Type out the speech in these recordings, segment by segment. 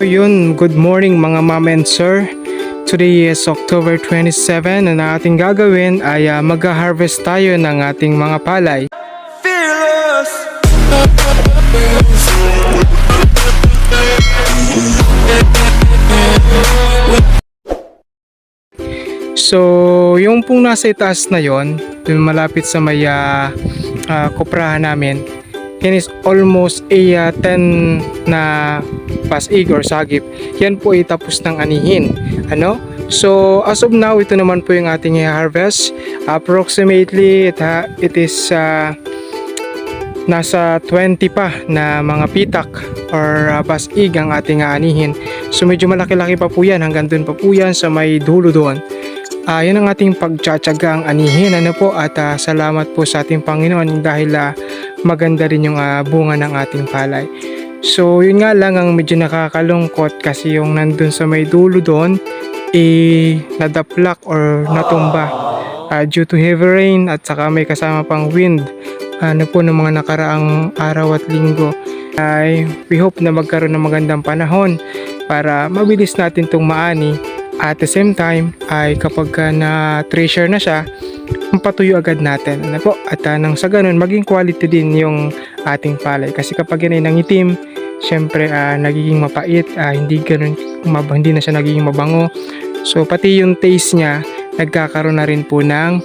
Yun, good morning mga ma'am and sir. Today is October 27 and ang ating gagawin ay mag-harvest tayo ng ating mga palay. Fearless. So, yung pong nasa itaas na yon, dun malapit sa may kuprahan namin, yan is almost a 10 na pasig or sagip. Yan po ay tapos ng anihin. So as of now, ito naman po yung ating i-harvest. Approximately it is nasa 20 pa na mga pitak or pasig ang ating aanihin. So medyo malaki-laki pa po yan, hanggang dun pa po yan sa may dulo doon. Yan ang ating pagtsatsaga ang anihin. At salamat po sa ating Panginoon dahil maganda rin yung bunga ng ating palay. So yun nga lang ang medyo nakakalungkot kasi yung nandun sa may dulo doon nadaplak or natumba due to heavy rain at saka may kasama pang wind po ng mga nakaraang araw at linggo. We hope na magkaroon ng magandang panahon para mabilis natin itong maani. At the same time ay kapag na treasure na siya, mapatuyo agad natin. At nang sa ganun maging quality din yung ating palay. Kasi kapag yan ay nangitim, syempre nagiging mapait, hindi na siya nagiging mabango. So pati yung taste niya nagkakaroon na rin po ng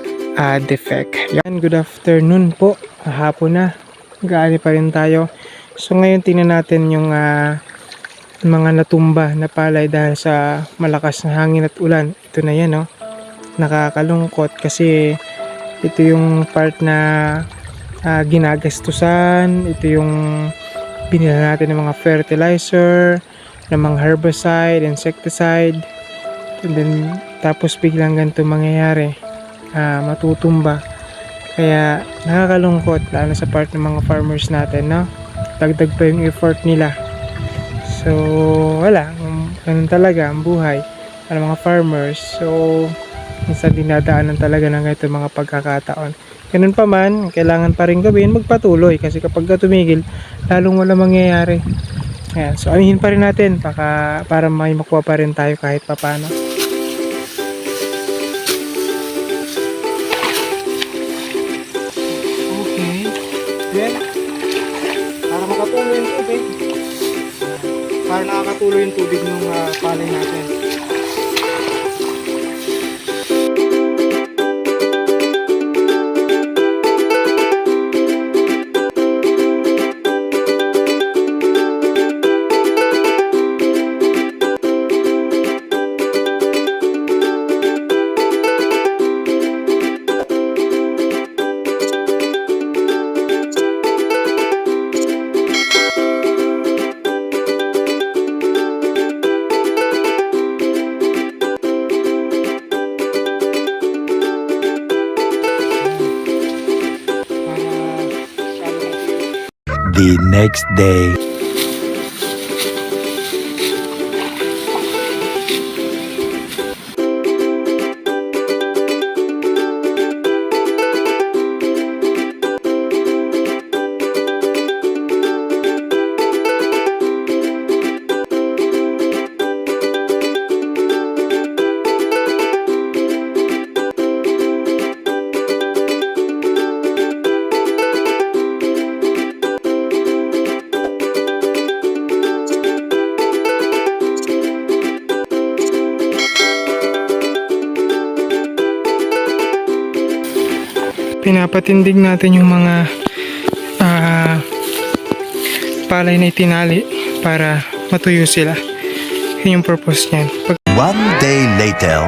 defect. Yan, good afternoon po. Hapon na. Gaali pa rin tayo. So ngayon tingnan natin yung mga natumba na palay dahil sa malakas na hangin at ulan. Ito na yan, nakakalungkot kasi ito yung part na ginagastusan. Ito yung binila natin ng mga fertilizer, ng mga herbicide, insecticide, and then tapos biglang ganito mangyayari, matutumba. Kaya nakakalungkot lalo sa part ng mga farmers natin, dagdag pa yung effort nila. So wala, ganun talaga ang buhay ng mga farmers. So minsan dinadaanan talaga ng ganito mga pagkakataon. Ganun pa man, kailangan pa rin gawin, magpatuloy kasi kapag tumigil, lalong wala mangyayari. Ayan, so anihin pa rin natin para may makuha pa rin tayo kahit papano. Okay, then para makatuloy yung tubig, para nakakatuloy yung tubig ng palay natin. The next day. Pinapatindig natin yung mga palay na itinali para matuyo sila. Yun yung purpose niyan. One day later.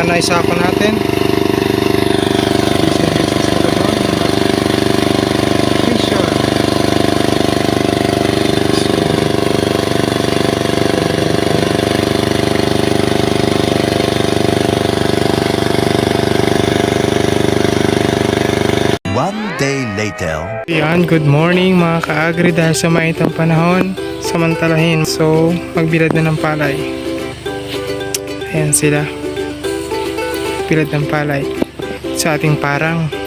naisako natin. One day later. Yan, good morning mga ka-agri dahil sa maitang panahon, samantalahin. So, magbilad na ng palay. Ayan sila. Bilad ng palay sa ating parang.